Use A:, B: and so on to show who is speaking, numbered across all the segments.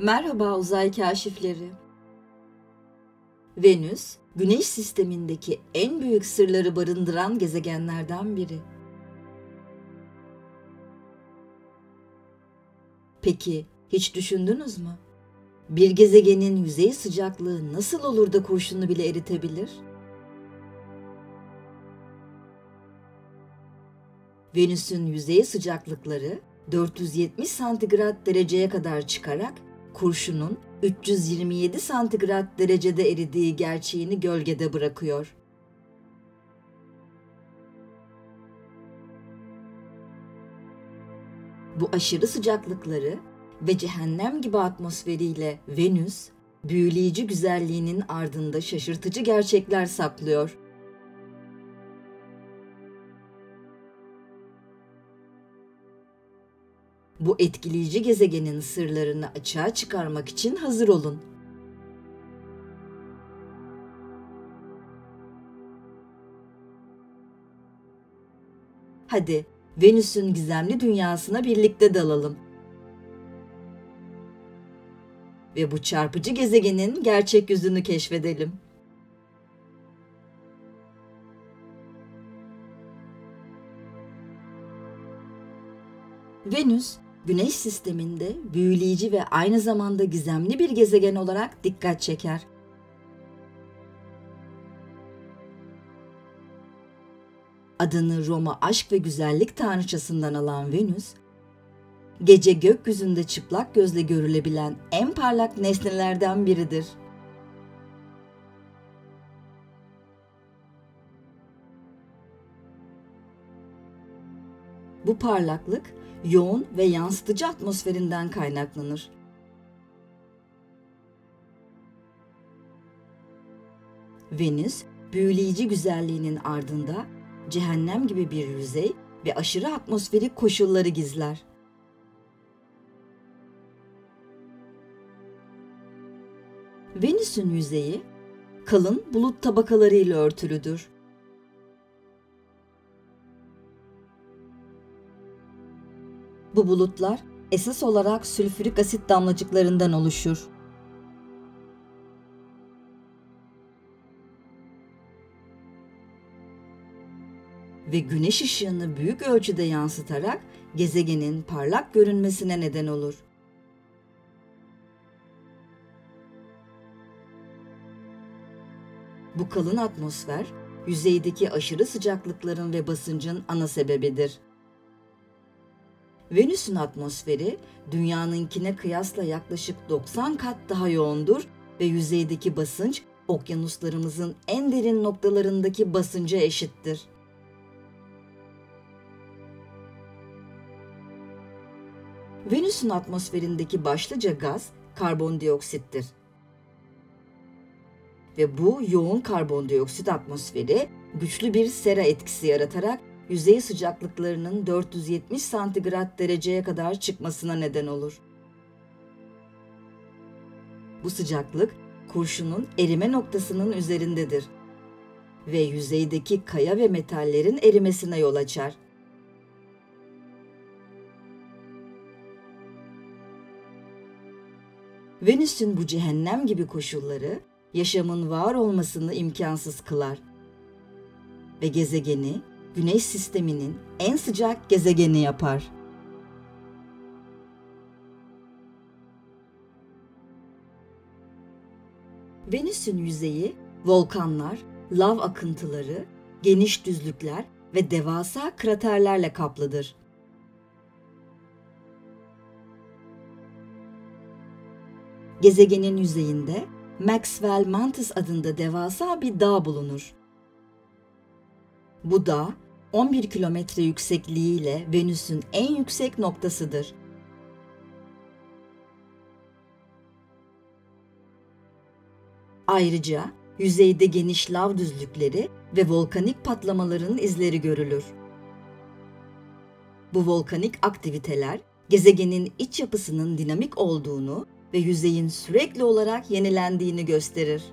A: Merhaba uzay kaşifleri. Venüs, Güneş sistemindeki en büyük sırları barındıran gezegenlerden biri. Peki, hiç düşündünüz mü? Bir gezegenin yüzey sıcaklığı nasıl olur da kurşunu bile eritebilir? Venüs'ün yüzey sıcaklıkları 470 santigrat dereceye kadar çıkarak kurşunun 327 santigrat derecede eridiği gerçeğini gölgede bırakıyor. Bu aşırı sıcaklıkları ve cehennem gibi atmosferiyle Venüs, büyüleyici güzelliğinin ardında şaşırtıcı gerçekler saklıyor. Bu etkileyici gezegenin sırlarını açığa çıkarmak için hazır olun. Hadi, Venüs'ün gizemli dünyasına birlikte dalalım. Ve bu çarpıcı gezegenin gerçek yüzünü keşfedelim. Venüs, Güneş sisteminde büyüleyici ve aynı zamanda gizemli bir gezegen olarak dikkat çeker. Adını Roma aşk ve güzellik tanrıçasından alan Venüs, gece gökyüzünde çıplak gözle görülebilen en parlak nesnelerden biridir. Bu parlaklık, yoğun ve yansıtıcı atmosferinden kaynaklanır. Venüs, büyüleyici güzelliğinin ardında cehennem gibi bir yüzey ve aşırı atmosferik koşulları gizler. Venüs'ün yüzeyi kalın bulut tabakalarıyla örtülüdür. Bu bulutlar esas olarak sülfürik asit damlacıklarından oluşur. Ve güneş ışığını büyük ölçüde yansıtarak gezegenin parlak görünmesine neden olur. Bu kalın atmosfer, yüzeydeki aşırı sıcaklıkların ve basıncın ana sebebidir. Venüs'ün atmosferi, Dünya'nınkine kıyasla yaklaşık 90 kat daha yoğundur ve yüzeydeki basınç, okyanuslarımızın en derin noktalarındaki basınca eşittir. Venüs'ün atmosferindeki başlıca gaz, karbondioksittir. Ve bu yoğun karbondioksit atmosferi güçlü bir sera etkisi yaratarak yüzey sıcaklıklarının 470 santigrat dereceye kadar çıkmasına neden olur. Bu sıcaklık kurşunun erime noktasının üzerindedir ve yüzeydeki kaya ve metallerin erimesine yol açar. Venüs'ün bu cehennem gibi koşulları yaşamın var olmasını imkansız kılar ve gezegeni Güneş sisteminin en sıcak gezegeni yapar. Venüs'ün yüzeyi volkanlar, lav akıntıları, geniş düzlükler ve devasa kraterlerle kaplıdır. Gezegenin yüzeyinde Maxwell Mantis adında devasa bir dağ bulunur. Bu dağ 11 kilometre yüksekliğiyle Venüs'ün en yüksek noktasıdır. Ayrıca yüzeyde geniş lav düzlükleri ve volkanik patlamaların izleri görülür. Bu volkanik aktiviteler gezegenin iç yapısının dinamik olduğunu ve yüzeyin sürekli olarak yenilendiğini gösterir.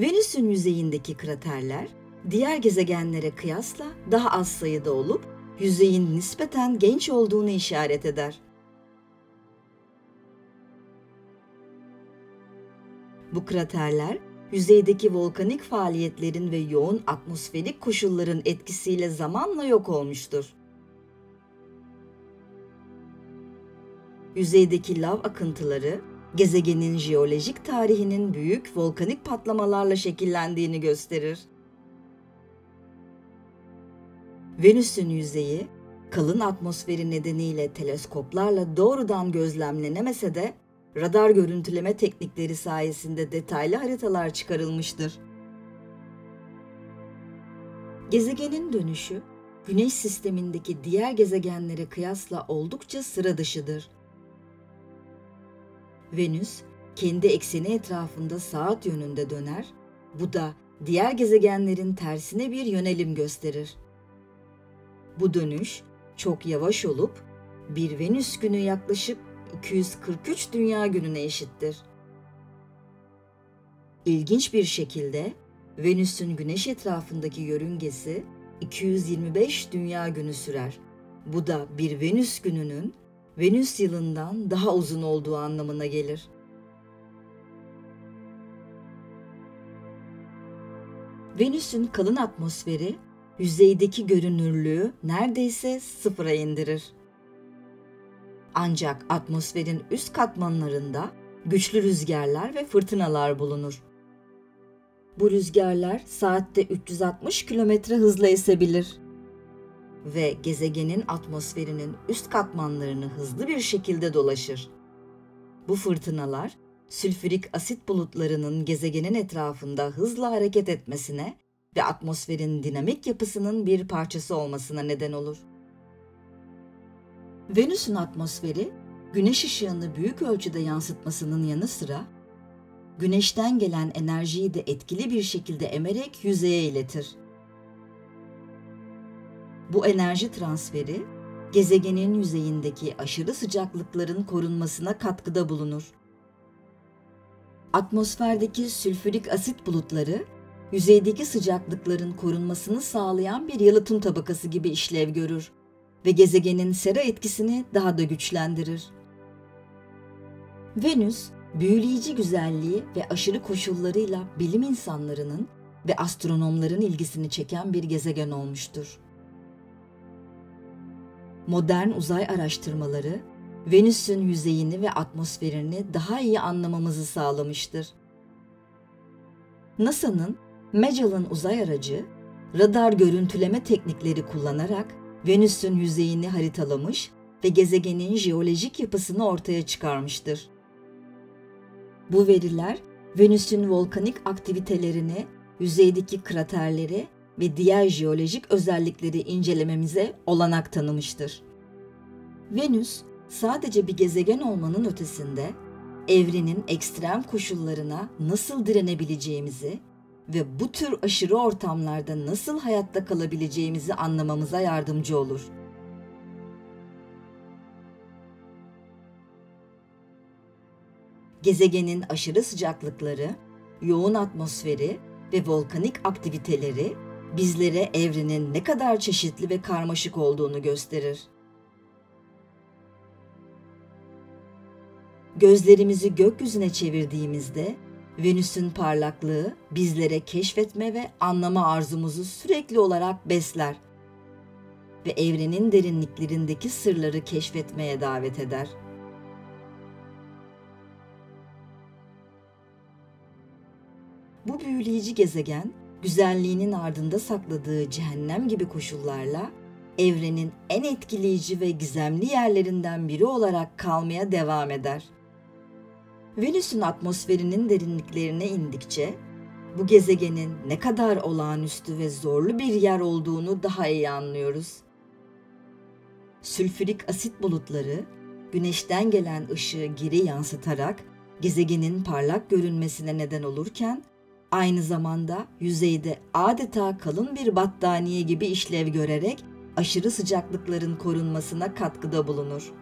A: Venüs'ün yüzeyindeki kraterler diğer gezegenlere kıyasla daha az sayıda olup yüzeyin nispeten genç olduğunu işaret eder. Bu kraterler, yüzeydeki volkanik faaliyetlerin ve yoğun atmosferik koşulların etkisiyle zamanla yok olmuştur. Yüzeydeki lav akıntıları, gezegenin jeolojik tarihinin büyük volkanik patlamalarla şekillendiğini gösterir. Venüs'ün yüzeyi, kalın atmosferi nedeniyle teleskoplarla doğrudan gözlemlenemese de radar görüntüleme teknikleri sayesinde detaylı haritalar çıkarılmıştır. Gezegenin dönüşü, Güneş sistemindeki diğer gezegenlere kıyasla oldukça sıra dışıdır. Venüs, kendi ekseni etrafında saat yönünde döner, bu da diğer gezegenlerin tersine bir yönelim gösterir. Bu dönüş çok yavaş olup, bir Venüs günü yaklaşık 243 Dünya gününe eşittir. İlginç bir şekilde Venüs'ün Güneş etrafındaki yörüngesi 225 Dünya günü sürer. Bu da bir Venüs gününün Venüs yılından daha uzun olduğu anlamına gelir. Venüs'ün kalın atmosferi yüzeydeki görünürlüğü neredeyse sıfıra indirir. Ancak atmosferin üst katmanlarında güçlü rüzgarlar ve fırtınalar bulunur. Bu rüzgarlar saatte 360 kilometre hızla esebilir ve gezegenin atmosferinin üst katmanlarını hızlı bir şekilde dolaşır. Bu fırtınalar, sülfürik asit bulutlarının gezegenin etrafında hızla hareket etmesine ve atmosferin dinamik yapısının bir parçası olmasına neden olur. Venüs'ün atmosferi, güneş ışığını büyük ölçüde yansıtmasının yanı sıra, güneşten gelen enerjiyi de etkili bir şekilde emerek yüzeye iletir. Bu enerji transferi, gezegenin yüzeyindeki aşırı sıcaklıkların korunmasına katkıda bulunur. Atmosferdeki sülfürik asit bulutları, yüzeydeki sıcaklıkların korunmasını sağlayan bir yalıtım tabakası gibi işlev görür ve gezegenin sera etkisini daha da güçlendirir. Venüs, büyüleyici güzelliği ve aşırı koşullarıyla bilim insanlarının ve astronomların ilgisini çeken bir gezegen olmuştur. Modern uzay araştırmaları, Venüs'ün yüzeyini ve atmosferini daha iyi anlamamızı sağlamıştır. NASA'nın Magellan uzay aracı, radar görüntüleme teknikleri kullanarak Venüs'ün yüzeyini haritalamış ve gezegenin jeolojik yapısını ortaya çıkarmıştır. Bu veriler, Venüs'ün volkanik aktivitelerini, yüzeydeki kraterleri ve diğer jeolojik özellikleri incelememize olanak tanımıştır. Venüs, sadece bir gezegen olmanın ötesinde, evrenin ekstrem koşullarına nasıl direnebileceğimizi ve bu tür aşırı ortamlarda nasıl hayatta kalabileceğimizi anlamamıza yardımcı olur. Gezegenin aşırı sıcaklıkları, yoğun atmosferi ve volkanik aktiviteleri bizlere evrenin ne kadar çeşitli ve karmaşık olduğunu gösterir. Gözlerimizi gökyüzüne çevirdiğimizde Venüs'ün parlaklığı bizlere keşfetme ve anlama arzumuzu sürekli olarak besler ve evrenin derinliklerindeki sırları keşfetmeye davet eder. Bu büyüleyici gezegen, güzelliğinin ardında sakladığı cehennem gibi koşullarla evrenin en etkileyici ve gizemli yerlerinden biri olarak kalmaya devam eder. Venüs'ün atmosferinin derinliklerine indikçe, bu gezegenin ne kadar olağanüstü ve zorlu bir yer olduğunu daha iyi anlıyoruz. Sülfürik asit bulutları, güneşten gelen ışığı geri yansıtarak gezegenin parlak görünmesine neden olurken, aynı zamanda yüzeyde adeta kalın bir battaniye gibi işlev görerek aşırı sıcaklıkların korunmasına katkıda bulunur.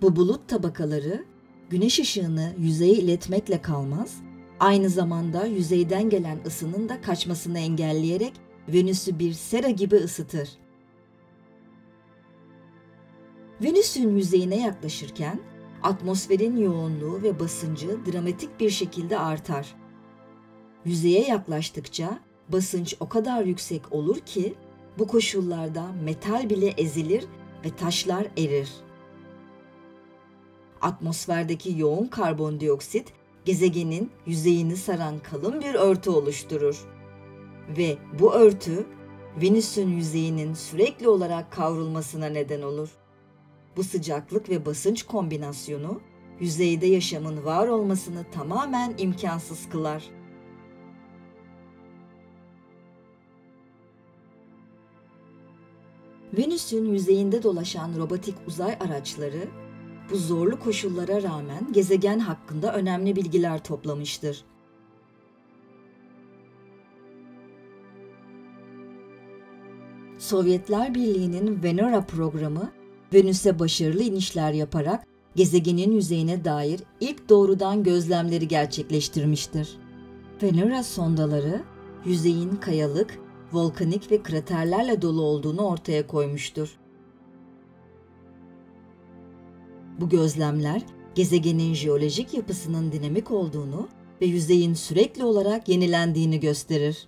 A: Bu bulut tabakaları güneş ışığını yüzeye iletmekle kalmaz, aynı zamanda yüzeyden gelen ısının da kaçmasını engelleyerek Venüs'ü bir sera gibi ısıtır. Venüs'ün yüzeyine yaklaşırken atmosferin yoğunluğu ve basıncı dramatik bir şekilde artar. Yüzeye yaklaştıkça basınç o kadar yüksek olur ki bu koşullarda metal bile ezilir ve taşlar erir. Atmosferdeki yoğun karbondioksit gezegenin yüzeyini saran kalın bir örtü oluşturur. Ve bu örtü Venüs'ün yüzeyinin sürekli olarak kavrulmasına neden olur. Bu sıcaklık ve basınç kombinasyonu yüzeyde yaşamın var olmasını tamamen imkansız kılar. Venüs'ün yüzeyinde dolaşan robotik uzay araçları bu zorlu koşullara rağmen gezegen hakkında önemli bilgiler toplamıştır. Sovyetler Birliği'nin Venera programı, Venüs'e başarılı inişler yaparak gezegenin yüzeyine dair ilk doğrudan gözlemleri gerçekleştirmiştir. Venera sondaları, yüzeyin kayalık, volkanik ve kraterlerle dolu olduğunu ortaya koymuştur. Bu gözlemler, gezegenin jeolojik yapısının dinamik olduğunu ve yüzeyin sürekli olarak yenilendiğini gösterir.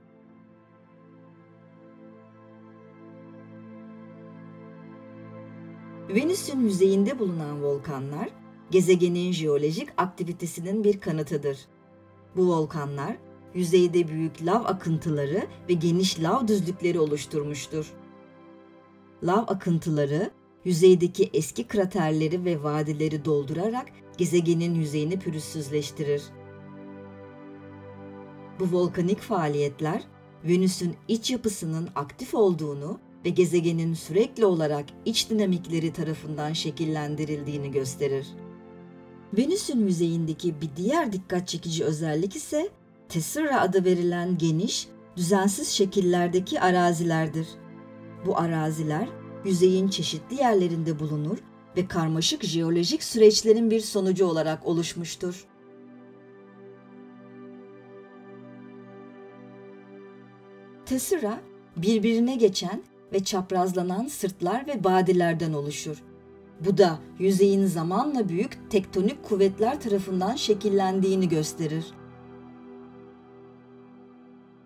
A: Venüs'ün yüzeyinde bulunan volkanlar, gezegenin jeolojik aktivitesinin bir kanıtıdır. Bu volkanlar, yüzeyde büyük lav akıntıları ve geniş lav düzlükleri oluşturmuştur. Lav akıntıları, yüzeydeki eski kraterleri ve vadileri doldurarak gezegenin yüzeyini pürüzsüzleştirir. Bu volkanik faaliyetler, Venüs'ün iç yapısının aktif olduğunu ve gezegenin sürekli olarak iç dinamikleri tarafından şekillendirildiğini gösterir. Venüs'ün yüzeyindeki bir diğer dikkat çekici özellik ise Tessera adı verilen geniş, düzensiz şekillerdeki arazilerdir. Bu araziler yüzeyin çeşitli yerlerinde bulunur ve karmaşık jeolojik süreçlerin bir sonucu olarak oluşmuştur. Tessera, birbirine geçen ve çaprazlanan sırtlar ve vadilerden oluşur. Bu da yüzeyin zamanla büyük tektonik kuvvetler tarafından şekillendiğini gösterir.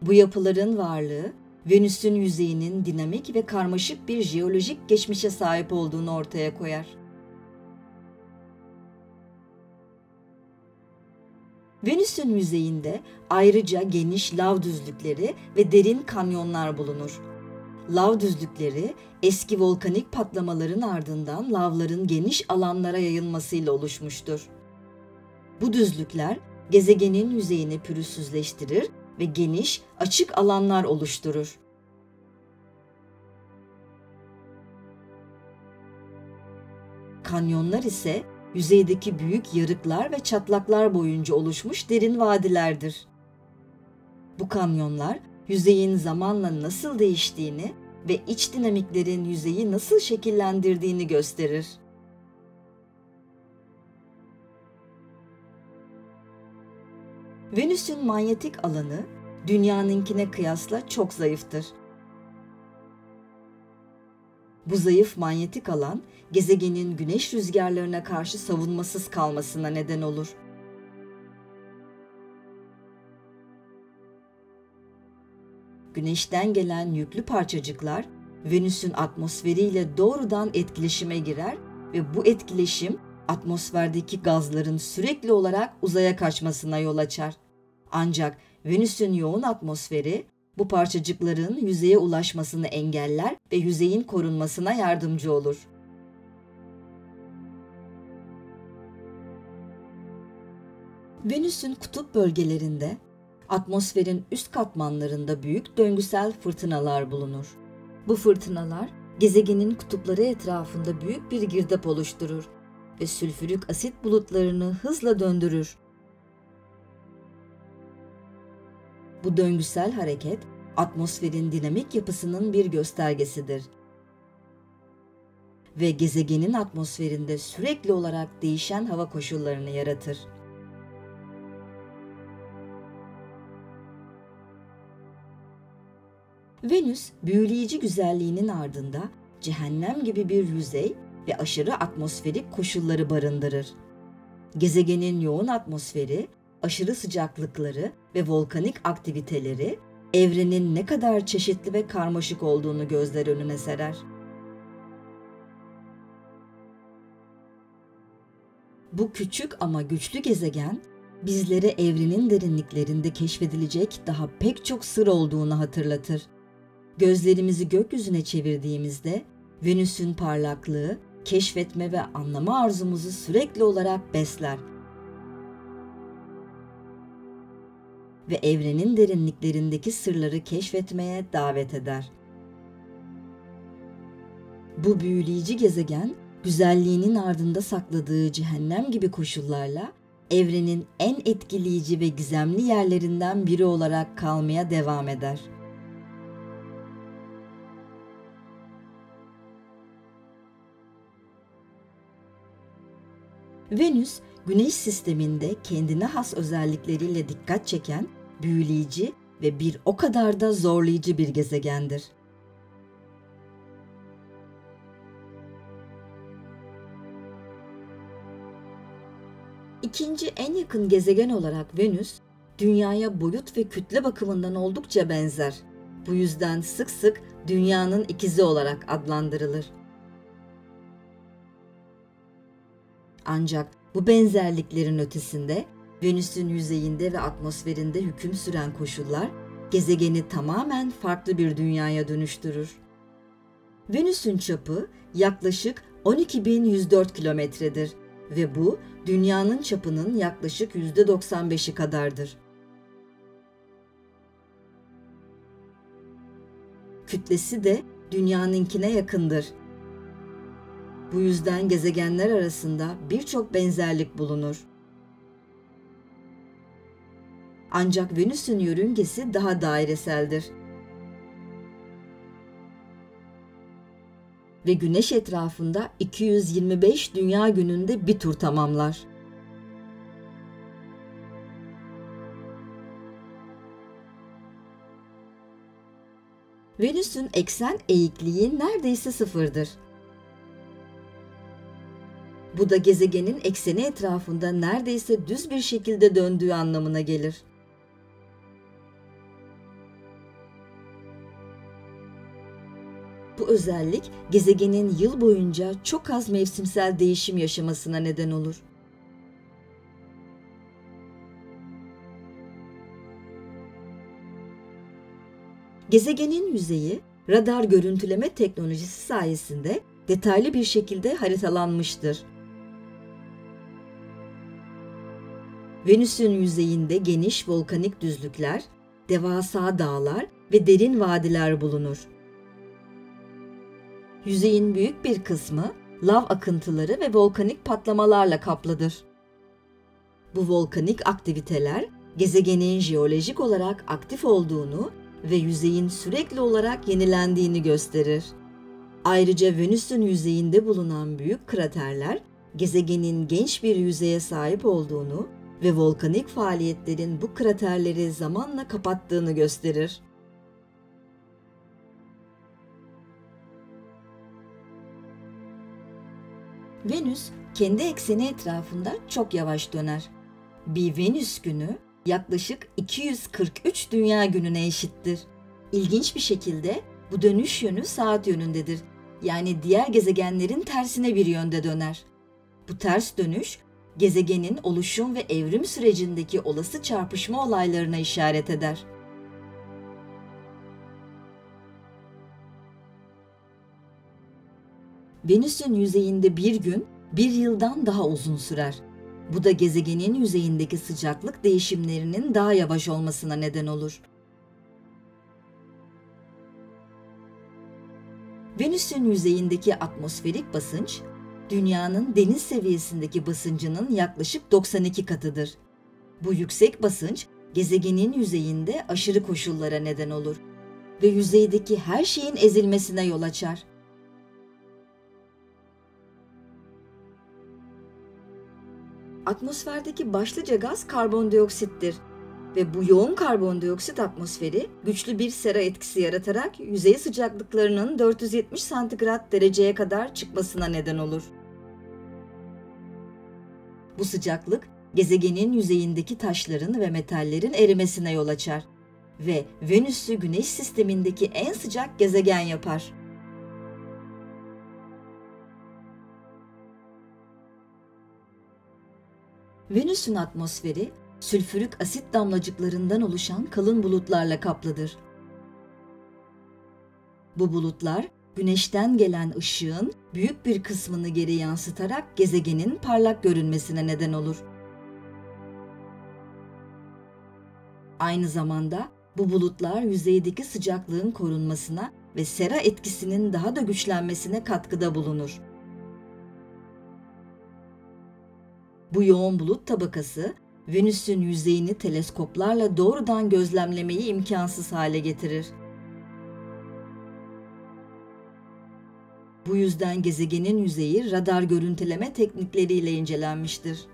A: Bu yapıların varlığı, Venüs'ün yüzeyinin dinamik ve karmaşık bir jeolojik geçmişe sahip olduğunu ortaya koyar. Venüs'ün yüzeyinde ayrıca geniş lav düzlükleri ve derin kanyonlar bulunur. Lav düzlükleri, eski volkanik patlamaların ardından lavların geniş alanlara yayılmasıyla oluşmuştur. Bu düzlükler, gezegenin yüzeyini pürüzsüzleştirir ve geniş, açık alanlar oluşturur. Kanyonlar ise yüzeydeki büyük yarıklar ve çatlaklar boyunca oluşmuş derin vadilerdir. Bu kanyonlar, yüzeyin zamanla nasıl değiştiğini ve iç dinamiklerin yüzeyi nasıl şekillendirdiğini gösterir. Venüs'ün manyetik alanı, Dünya'nınkine kıyasla çok zayıftır. Bu zayıf manyetik alan, gezegenin güneş rüzgarlarına karşı savunmasız kalmasına neden olur. Güneşten gelen yüklü parçacıklar, Venüs'ün atmosferiyle doğrudan etkileşime girer ve bu etkileşim, atmosferdeki gazların sürekli olarak uzaya kaçmasına yol açar. Ancak Venüs'ün yoğun atmosferi, bu parçacıkların yüzeye ulaşmasını engeller ve yüzeyin korunmasına yardımcı olur. Venüs'ün kutup bölgelerinde, atmosferin üst katmanlarında büyük döngüsel fırtınalar bulunur. Bu fırtınalar, gezegenin kutupları etrafında büyük bir girdap oluşturur ve sülfürik asit bulutlarını hızla döndürür. Bu döngüsel hareket, atmosferin dinamik yapısının bir göstergesidir ve gezegenin atmosferinde sürekli olarak değişen hava koşullarını yaratır. Venüs, büyüleyici güzelliğinin ardında cehennem gibi bir yüzey ve aşırı atmosferik koşulları barındırır. Gezegenin yoğun atmosferi, aşırı sıcaklıkları ve volkanik aktiviteleri evrenin ne kadar çeşitli ve karmaşık olduğunu gözler önüne serer. Bu küçük ama güçlü gezegen, bizlere evrenin derinliklerinde keşfedilecek daha pek çok sır olduğunu hatırlatır. Gözlerimizi gökyüzüne çevirdiğimizde Venüs'ün parlaklığı, keşfetme ve anlama arzumuzu sürekli olarak besler ve evrenin derinliklerindeki sırları keşfetmeye davet eder. Bu büyüleyici gezegen, güzelliğinin ardında sakladığı cehennem gibi koşullarla evrenin en etkileyici ve gizemli yerlerinden biri olarak kalmaya devam eder. Venüs, Güneş sisteminde kendine has özellikleriyle dikkat çeken, büyüleyici ve bir o kadar da zorlayıcı bir gezegendir. İkinci en yakın gezegen olarak Venüs, Dünya'ya boyut ve kütle bakımından oldukça benzer. Bu yüzden sık sık Dünya'nın ikizi olarak adlandırılır. Ancak bu benzerliklerin ötesinde Venüs'ün yüzeyinde ve atmosferinde hüküm süren koşullar gezegeni tamamen farklı bir dünyaya dönüştürür. Venüs'ün çapı yaklaşık 12.104 kilometredir ve bu Dünya'nın çapının yaklaşık %95'i kadardır. Kütlesi de Dünya'nınkine yakındır. Bu yüzden gezegenler arasında birçok benzerlik bulunur. Ancak Venüs'ün yörüngesi daha daireseldir. Ve Güneş etrafında 225 dünya gününde bir tur tamamlar. Venüs'ün eksen eğikliği neredeyse sıfırdır. Bu da gezegenin ekseni etrafında neredeyse düz bir şekilde döndüğü anlamına gelir. Bu özellik gezegenin yıl boyunca çok az mevsimsel değişim yaşamasına neden olur. Gezegenin yüzeyi radar görüntüleme teknolojisi sayesinde detaylı bir şekilde haritalanmıştır. Venüs'ün yüzeyinde geniş volkanik düzlükler, devasa dağlar ve derin vadiler bulunur. Yüzeyin büyük bir kısmı lav akıntıları ve volkanik patlamalarla kaplıdır. Bu volkanik aktiviteler gezegenin jeolojik olarak aktif olduğunu ve yüzeyin sürekli olarak yenilendiğini gösterir. Ayrıca Venüs'ün yüzeyinde bulunan büyük kraterler gezegenin genç bir yüzeye sahip olduğunu ve volkanik faaliyetlerin bu kraterleri zamanla kapattığını gösterir. Venüs, kendi ekseni etrafında çok yavaş döner. Bir Venüs günü yaklaşık 243 dünya gününe eşittir. İlginç bir şekilde bu dönüş yönü saat yönündedir. Yani diğer gezegenlerin tersine bir yönde döner. Bu ters dönüş, gezegenin oluşum ve evrim sürecindeki olası çarpışma olaylarına işaret eder. Venüs'ün yüzeyinde bir gün, bir yıldan daha uzun sürer. Bu da gezegenin yüzeyindeki sıcaklık değişimlerinin daha yavaş olmasına neden olur. Venüs'ün yüzeyindeki atmosferik basınç, Dünya'nın deniz seviyesindeki basıncının yaklaşık 92 katıdır. Bu yüksek basınç, gezegenin yüzeyinde aşırı koşullara neden olur ve yüzeydeki her şeyin ezilmesine yol açar. Atmosferdeki başlıca gaz karbondioksittir. Ve bu yoğun karbondioksit atmosferi güçlü bir sera etkisi yaratarak yüzey sıcaklıklarının 470 santigrat dereceye kadar çıkmasına neden olur. Bu sıcaklık gezegenin yüzeyindeki taşların ve metallerin erimesine yol açar ve Venüs'ü Güneş sistemindeki en sıcak gezegen yapar. Venüs'ün atmosferi sülfürik asit damlacıklarından oluşan kalın bulutlarla kaplıdır. Bu bulutlar Güneş'ten gelen ışığın büyük bir kısmını geri yansıtarak gezegenin parlak görünmesine neden olur. Aynı zamanda bu bulutlar yüzeydeki sıcaklığın korunmasına ve sera etkisinin daha da güçlenmesine katkıda bulunur. Bu yoğun bulut tabakası Venüs'ün yüzeyini teleskoplarla doğrudan gözlemlemeyi imkansız hale getirir. Bu yüzden gezegenin yüzeyi radar görüntüleme teknikleriyle incelenmiştir.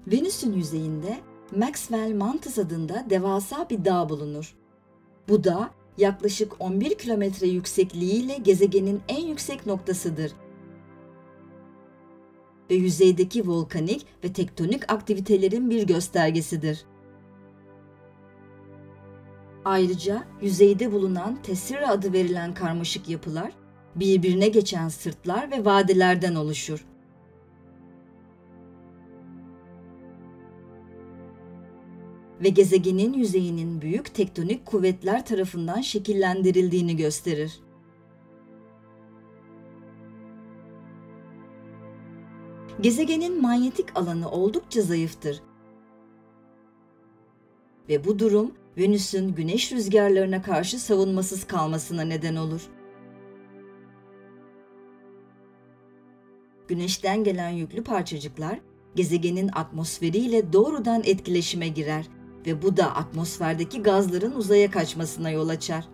A: Venüs'ün yüzeyinde Maxwell Mantıs adında devasa bir dağ bulunur. Bu dağ yaklaşık 11 kilometre yüksekliğiyle gezegenin en yüksek noktasıdır ve yüzeydeki volkanik ve tektonik aktivitelerin bir göstergesidir. Ayrıca yüzeyde bulunan Tessera adı verilen karmaşık yapılar, birbirine geçen sırtlar ve vadilerden oluşur. Ve gezegenin yüzeyinin büyük tektonik kuvvetler tarafından şekillendirildiğini gösterir. Gezegenin manyetik alanı oldukça zayıftır ve bu durum Venüs'ün güneş rüzgarlarına karşı savunmasız kalmasına neden olur. Güneşten gelen yüklü parçacıklar gezegenin atmosferiyle doğrudan etkileşime girer ve bu da atmosferdeki gazların uzaya kaçmasına yol açar.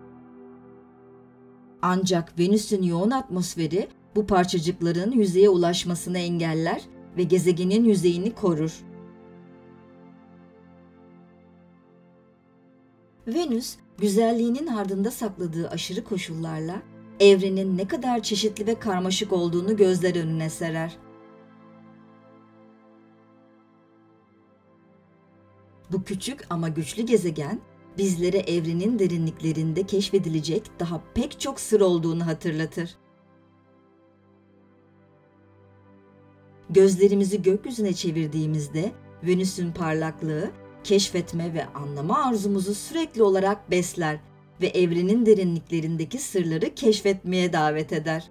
A: Ancak Venüs'ün yoğun atmosferi bu parçacıkların yüzeye ulaşmasını engeller ve gezegenin yüzeyini korur. Venüs, güzelliğinin ardında sakladığı aşırı koşullarla evrenin ne kadar çeşitli ve karmaşık olduğunu gözler önüne serer. Bu küçük ama güçlü gezegen, bizlere evrenin derinliklerinde keşfedilecek daha pek çok sır olduğunu hatırlatır. Gözlerimizi gökyüzüne çevirdiğimizde Venüs'ün parlaklığı, keşfetme ve anlama arzumuzu sürekli olarak besler ve evrenin derinliklerindeki sırları keşfetmeye davet eder.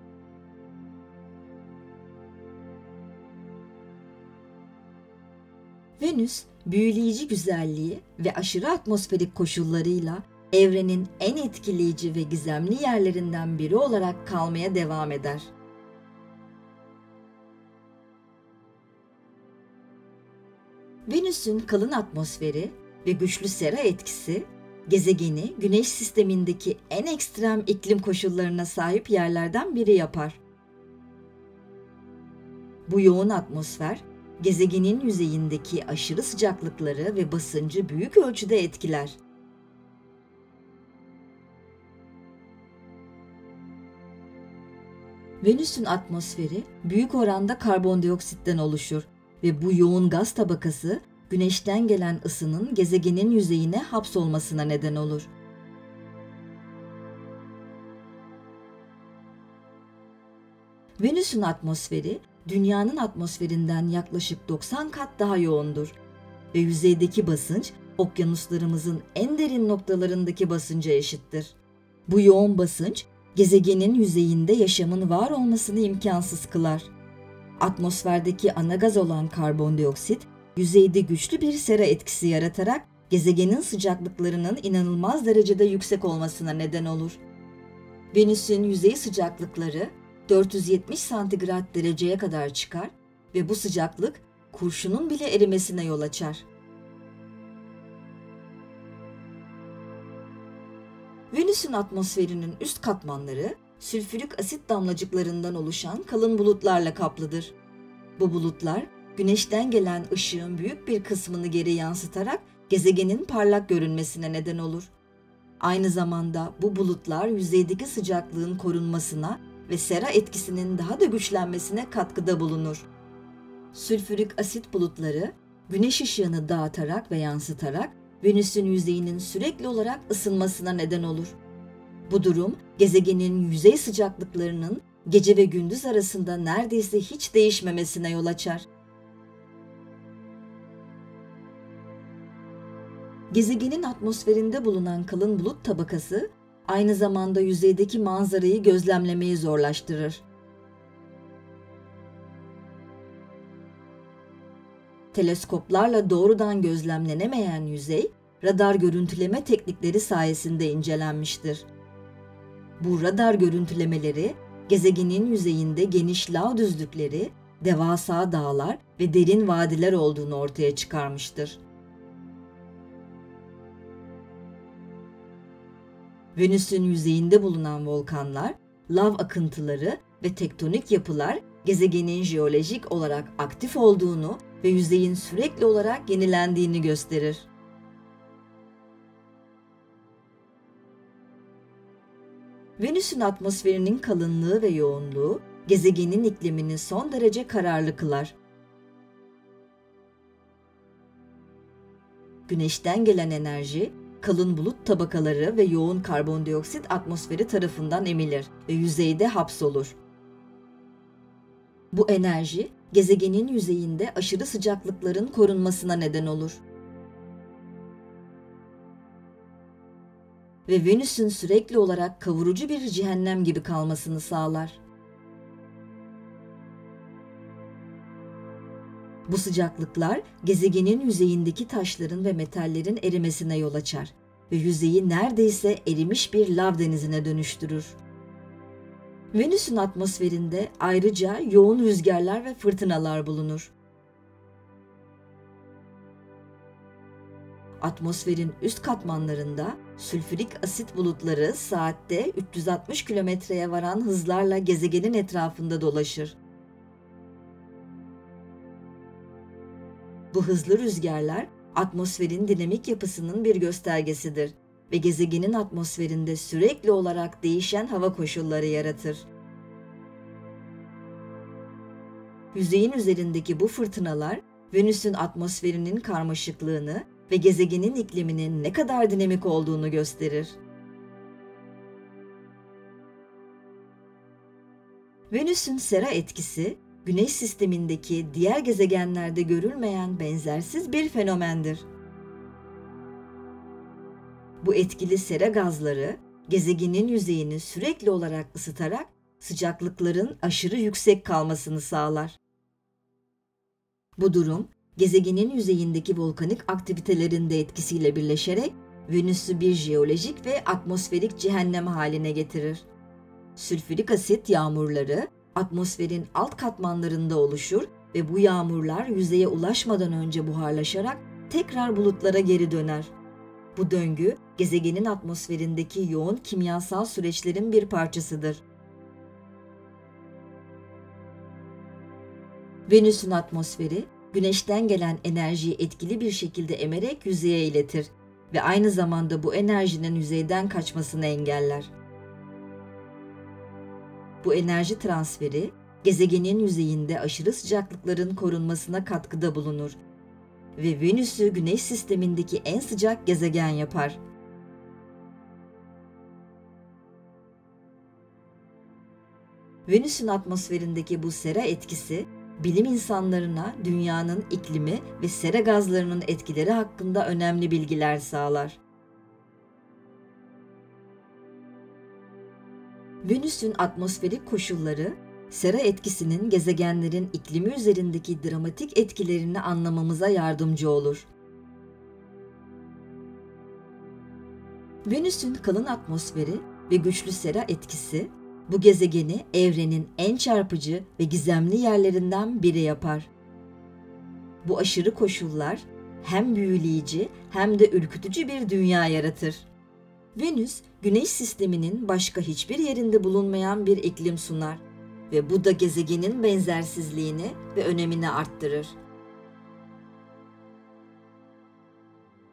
A: Venüs, büyüleyici güzelliği ve aşırı atmosferik koşullarıyla evrenin en etkileyici ve gizemli yerlerinden biri olarak kalmaya devam eder. Venüs'ün kalın atmosferi ve güçlü sera etkisi, gezegeni Güneş sistemindeki en ekstrem iklim koşullarına sahip yerlerden biri yapar. Bu yoğun atmosfer, gezegenin yüzeyindeki aşırı sıcaklıkları ve basıncı büyük ölçüde etkiler. Venüs'ün atmosferi büyük oranda karbondioksitten oluşur ve bu yoğun gaz tabakası Güneş'ten gelen ısının gezegenin yüzeyine hapsolmasına neden olur. Venüs'ün atmosferi Dünya'nın atmosferinden yaklaşık 90 kat daha yoğundur ve yüzeydeki basınç okyanuslarımızın en derin noktalarındaki basınca eşittir. Bu yoğun basınç gezegenin yüzeyinde yaşamın var olmasını imkansız kılar. Atmosferdeki ana gaz olan karbondioksit, yüzeyde güçlü bir sera etkisi yaratarak gezegenin sıcaklıklarının inanılmaz derecede yüksek olmasına neden olur. Venüs'ün yüzey sıcaklıkları 470 santigrat dereceye kadar çıkar ve bu sıcaklık kurşunun bile erimesine yol açar. Venüs'ün atmosferinin üst katmanları sülfürik asit damlacıklarından oluşan kalın bulutlarla kaplıdır. Bu bulutlar, Güneş'ten gelen ışığın büyük bir kısmını geri yansıtarak gezegenin parlak görünmesine neden olur. Aynı zamanda bu bulutlar yüzeydeki sıcaklığın korunmasına ve sera etkisinin daha da güçlenmesine katkıda bulunur. Sülfürik asit bulutları, güneş ışığını dağıtarak ve yansıtarak Venüs'ün yüzeyinin sürekli olarak ısınmasına neden olur. Bu durum, gezegenin yüzey sıcaklıklarının gece ve gündüz arasında neredeyse hiç değişmemesine yol açar. Gezegenin atmosferinde bulunan kalın bulut tabakası, aynı zamanda yüzeydeki manzarayı gözlemlemeyi zorlaştırır. Teleskoplarla doğrudan gözlemlenemeyen yüzey, radar görüntüleme teknikleri sayesinde incelenmiştir. Bu radar görüntülemeleri, gezegenin yüzeyinde geniş lav düzlükleri, devasa dağlar ve derin vadiler olduğunu ortaya çıkarmıştır. Venüs'ün yüzeyinde bulunan volkanlar, lav akıntıları ve tektonik yapılar gezegenin jeolojik olarak aktif olduğunu ve yüzeyin sürekli olarak yenilendiğini gösterir. Venüs'ün atmosferinin kalınlığı ve yoğunluğu gezegenin iklimini son derece kararlı kılar. Güneşten gelen enerji, kalın bulut tabakaları ve yoğun karbondioksit atmosferi tarafından emilir ve yüzeyde hapsolur. Bu enerji, gezegenin yüzeyinde aşırı sıcaklıkların korunmasına neden olur. Ve Venüs'ün sürekli olarak kavurucu bir cehennem gibi kalmasını sağlar. Bu sıcaklıklar gezegenin yüzeyindeki taşların ve metallerin erimesine yol açar ve yüzeyi neredeyse erimiş bir lav denizine dönüştürür. Venüs'ün atmosferinde ayrıca yoğun rüzgarlar ve fırtınalar bulunur. Atmosferin üst katmanlarında sülfürik asit bulutları saatte 360 kilometreye varan hızlarla gezegenin etrafında dolaşır. Bu hızlı rüzgarlar atmosferin dinamik yapısının bir göstergesidir ve gezegenin atmosferinde sürekli olarak değişen hava koşulları yaratır. Yüzeyin üzerindeki bu fırtınalar Venüs'ün atmosferinin karmaşıklığını ve gezegenin ikliminin ne kadar dinamik olduğunu gösterir. Venüs'ün sera etkisi, Güneş sistemindeki diğer gezegenlerde görülmeyen benzersiz bir fenomendir. Bu etkili sera gazları, gezegenin yüzeyini sürekli olarak ısıtarak sıcaklıkların aşırı yüksek kalmasını sağlar. Bu durum, gezegenin yüzeyindeki volkanik aktivitelerin de etkisiyle birleşerek Venüs'ü bir jeolojik ve atmosferik cehennem haline getirir. Sülfürik asit yağmurları atmosferin alt katmanlarında oluşur ve bu yağmurlar yüzeye ulaşmadan önce buharlaşarak tekrar bulutlara geri döner. Bu döngü, gezegenin atmosferindeki yoğun kimyasal süreçlerin bir parçasıdır. Venüs'ün atmosferi, Güneş'ten gelen enerjiyi etkili bir şekilde emerek yüzeye iletir ve aynı zamanda bu enerjinin yüzeyden kaçmasını engeller. Bu enerji transferi, gezegenin yüzeyinde aşırı sıcaklıkların korunmasına katkıda bulunur ve Venüs'ü Güneş sistemindeki en sıcak gezegen yapar. Venüs'ün atmosferindeki bu sera etkisi, bilim insanlarına dünyanın iklimi ve sera gazlarının etkileri hakkında önemli bilgiler sağlar. Venüs'ün atmosferik koşulları, sera etkisinin gezegenlerin iklimi üzerindeki dramatik etkilerini anlamamıza yardımcı olur. Venüs'ün kalın atmosferi ve güçlü sera etkisi, bu gezegeni evrenin en çarpıcı ve gizemli yerlerinden biri yapar. Bu aşırı koşullar hem büyüleyici hem de ürkütücü bir dünya yaratır. Venüs, Güneş sisteminin başka hiçbir yerinde bulunmayan bir iklim sunar ve bu da gezegenin benzersizliğini ve önemini arttırır.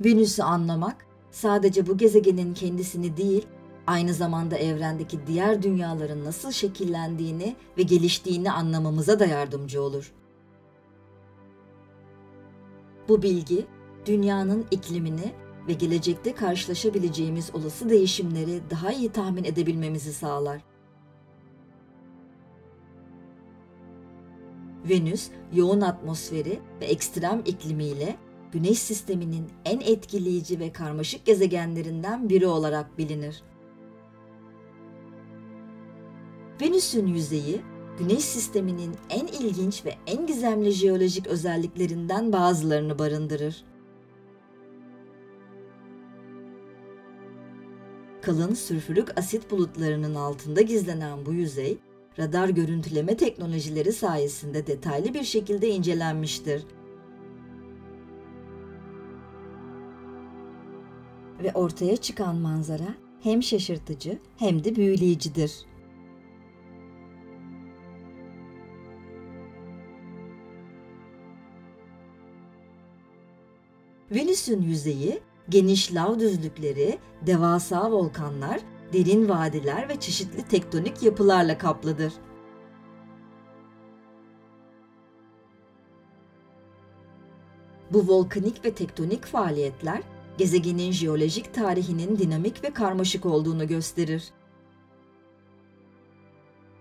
A: Venüs'ü anlamak, sadece bu gezegenin kendisini değil, aynı zamanda evrendeki diğer dünyaların nasıl şekillendiğini ve geliştiğini anlamamıza da yardımcı olur. Bu bilgi, dünyanın iklimini ve gelecekte karşılaşabileceğimiz olası değişimleri daha iyi tahmin edebilmemizi sağlar. Venüs, yoğun atmosferi ve ekstrem iklimiyle Güneş sisteminin en etkileyici ve karmaşık gezegenlerinden biri olarak bilinir. Venüs'ün yüzeyi, Güneş sisteminin en ilginç ve en gizemli jeolojik özelliklerinden bazılarını barındırır. Kalın sülfürik asit bulutlarının altında gizlenen bu yüzey, radar görüntüleme teknolojileri sayesinde detaylı bir şekilde incelenmiştir. Ve ortaya çıkan manzara hem şaşırtıcı hem de büyüleyicidir. Venüs'ün yüzeyi, geniş lav düzlükleri, devasa volkanlar, derin vadiler ve çeşitli tektonik yapılarla kaplıdır. Bu volkanik ve tektonik faaliyetler, gezegenin jeolojik tarihinin dinamik ve karmaşık olduğunu gösterir.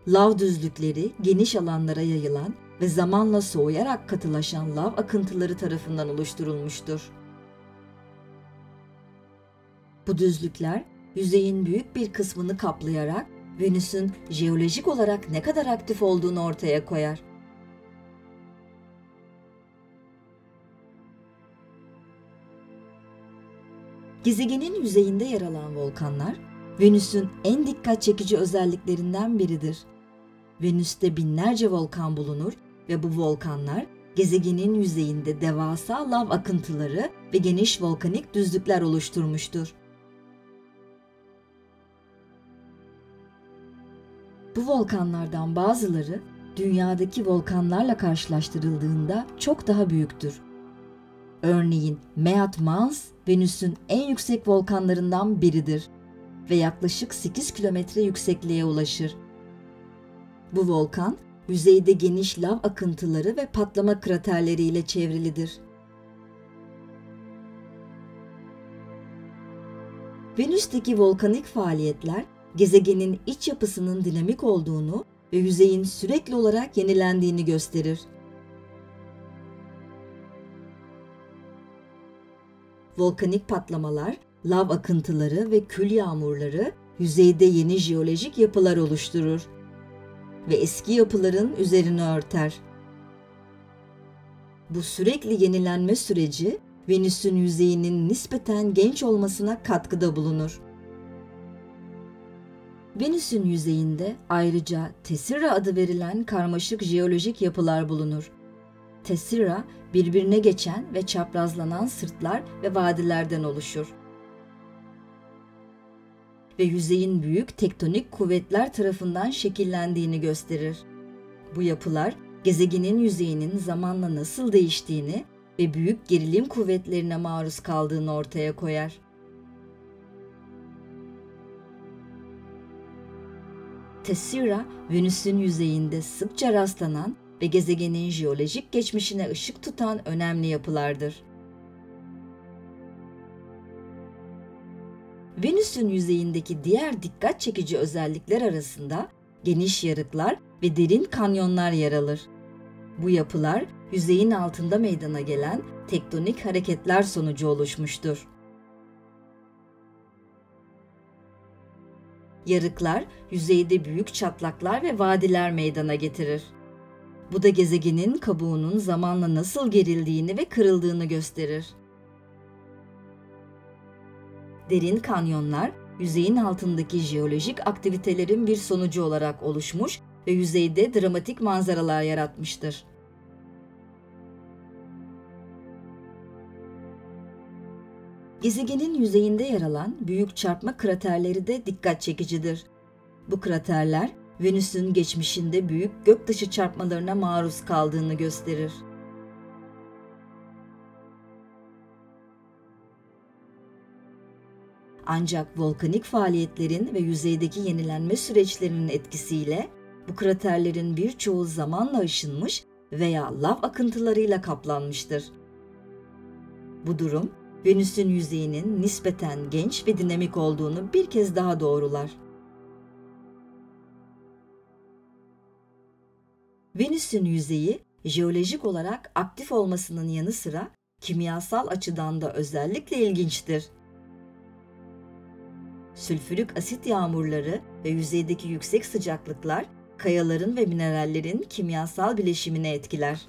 A: Lav düzlükleri geniş alanlara yayılan ve zamanla soğuyarak katılaşan lav akıntıları tarafından oluşturulmuştur. Bu düzlükler, yüzeyin büyük bir kısmını kaplayarak Venüs'ün jeolojik olarak ne kadar aktif olduğunu ortaya koyar. Gezegenin yüzeyinde yer alan volkanlar, Venüs'ün en dikkat çekici özelliklerinden biridir. Venüs'te binlerce volkan bulunur ve bu volkanlar, gezegenin yüzeyinde devasa lav akıntıları ve geniş volkanik düzlükler oluşturmuştur. Bu volkanlardan bazıları, dünyadaki volkanlarla karşılaştırıldığında çok daha büyüktür. Örneğin Mount Mans, Venüs'ün en yüksek volkanlarından biridir ve yaklaşık 8 kilometre yüksekliğe ulaşır. Bu volkan, yüzeyde geniş lav akıntıları ve patlama kraterleriyle çevrilidir. Venüs'teki volkanik faaliyetler, gezegenin iç yapısının dinamik olduğunu ve yüzeyin sürekli olarak yenilendiğini gösterir. Volkanik patlamalar, lav akıntıları ve kül yağmurları yüzeyde yeni jeolojik yapılar oluşturur ve eski yapıların üzerini örter. Bu sürekli yenilenme süreci, Venüs'ün yüzeyinin nispeten genç olmasına katkıda bulunur. Venüs'ün yüzeyinde ayrıca Tessera adı verilen karmaşık jeolojik yapılar bulunur. Tessera, birbirine geçen ve çaprazlanan sırtlar ve vadilerden oluşur. Ve yüzeyin büyük tektonik kuvvetler tarafından şekillendiğini gösterir. Bu yapılar, gezegenin yüzeyinin zamanla nasıl değiştiğini ve büyük gerilim kuvvetlerine maruz kaldığını ortaya koyar. Tessera, Venüs'ün yüzeyinde sıkça rastlanan ve gezegenin jeolojik geçmişine ışık tutan önemli yapılardır. Venüs'ün yüzeyindeki diğer dikkat çekici özellikler arasında geniş yarıklar ve derin kanyonlar yer alır. Bu yapılar, yüzeyin altında meydana gelen tektonik hareketler sonucu oluşmuştur. Yarıklar, yüzeyde büyük çatlaklar ve vadiler meydana getirir. Bu da gezegenin kabuğunun zamanla nasıl gerildiğini ve kırıldığını gösterir. Derin kanyonlar, yüzeyin altındaki jeolojik aktivitelerin bir sonucu olarak oluşmuş ve yüzeyde dramatik manzaralar yaratmıştır. Gezegenin yüzeyinde yer alan büyük çarpma kraterleri de dikkat çekicidir. Bu kraterler, Venüs'ün geçmişinde büyük göktaşı çarpmalarına maruz kaldığını gösterir. Ancak volkanik faaliyetlerin ve yüzeydeki yenilenme süreçlerinin etkisiyle bu kraterlerin birçoğu zamanla aşınmış veya lav akıntılarıyla kaplanmıştır. Bu durum, Venüs'ün yüzeyinin nispeten genç ve dinamik olduğunu bir kez daha doğrular. Venüs'ün yüzeyi, jeolojik olarak aktif olmasının yanı sıra kimyasal açıdan da özellikle ilginçtir. Sülfürik asit yağmurları ve yüzeydeki yüksek sıcaklıklar, kayaların ve minerallerin kimyasal bileşimini etkiler.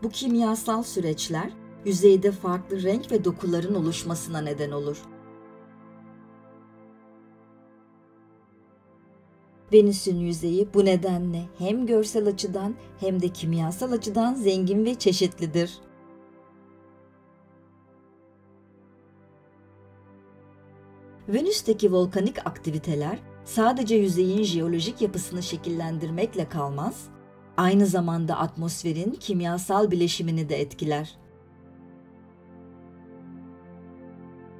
A: Bu kimyasal süreçler, yüzeyde farklı renk ve dokuların oluşmasına neden olur. Venüs'ün yüzeyi bu nedenle hem görsel açıdan hem de kimyasal açıdan zengin ve çeşitlidir. Venüs'teki volkanik aktiviteler sadece yüzeyin jeolojik yapısını şekillendirmekle kalmaz, aynı zamanda atmosferin kimyasal bileşimini de etkiler.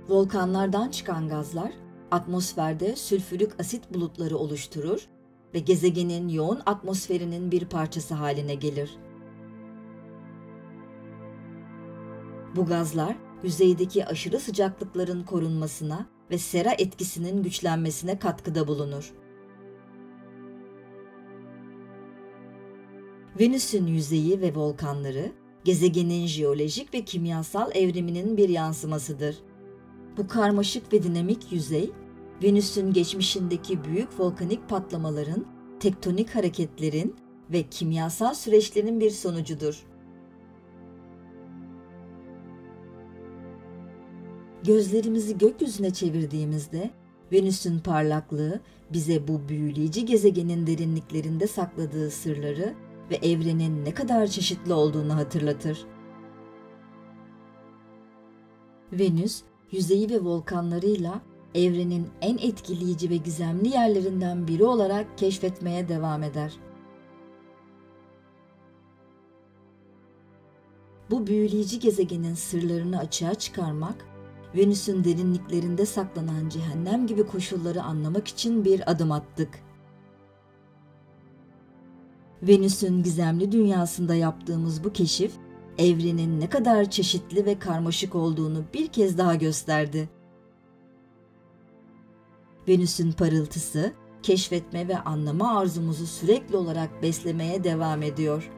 A: Volkanlardan çıkan gazlar atmosferde sülfürik asit bulutları oluşturur ve gezegenin yoğun atmosferinin bir parçası haline gelir. Bu gazlar yüzeydeki aşırı sıcaklıkların korunmasına ve sera etkisinin güçlenmesine katkıda bulunur. Venüs'ün yüzeyi ve volkanları, gezegenin jeolojik ve kimyasal evriminin bir yansımasıdır. Bu karmaşık ve dinamik yüzey, Venüs'ün geçmişindeki büyük volkanik patlamaların, tektonik hareketlerin ve kimyasal süreçlerin bir sonucudur. Gözlerimizi gökyüzüne çevirdiğimizde, Venüs'ün parlaklığı bize bu büyüleyici gezegenin derinliklerinde sakladığı sırları ve evrenin ne kadar çeşitli olduğunu hatırlatır. Venüs, yüzeyi ve volkanlarıyla evrenin en etkileyici ve gizemli yerlerinden biri olarak keşfetmeye devam eder. Bu büyüleyici gezegenin sırlarını açığa çıkarmak, Venüs'ün derinliklerinde saklanan cehennem gibi koşulları anlamak için bir adım attık. Venüs'ün gizemli dünyasında yaptığımız bu keşif, evrenin ne kadar çeşitli ve karmaşık olduğunu bir kez daha gösterdi. Venüs'ün parıltısı, keşfetme ve anlama arzumuzu sürekli olarak beslemeye devam ediyor.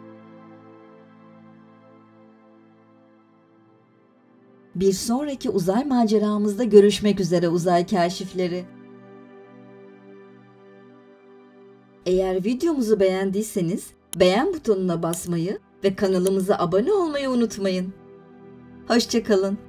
A: Bir sonraki uzay maceramızda görüşmek üzere uzay kaşifleri. Eğer videomuzu beğendiyseniz beğen butonuna basmayı ve kanalımıza abone olmayı unutmayın. Hoşça kalın.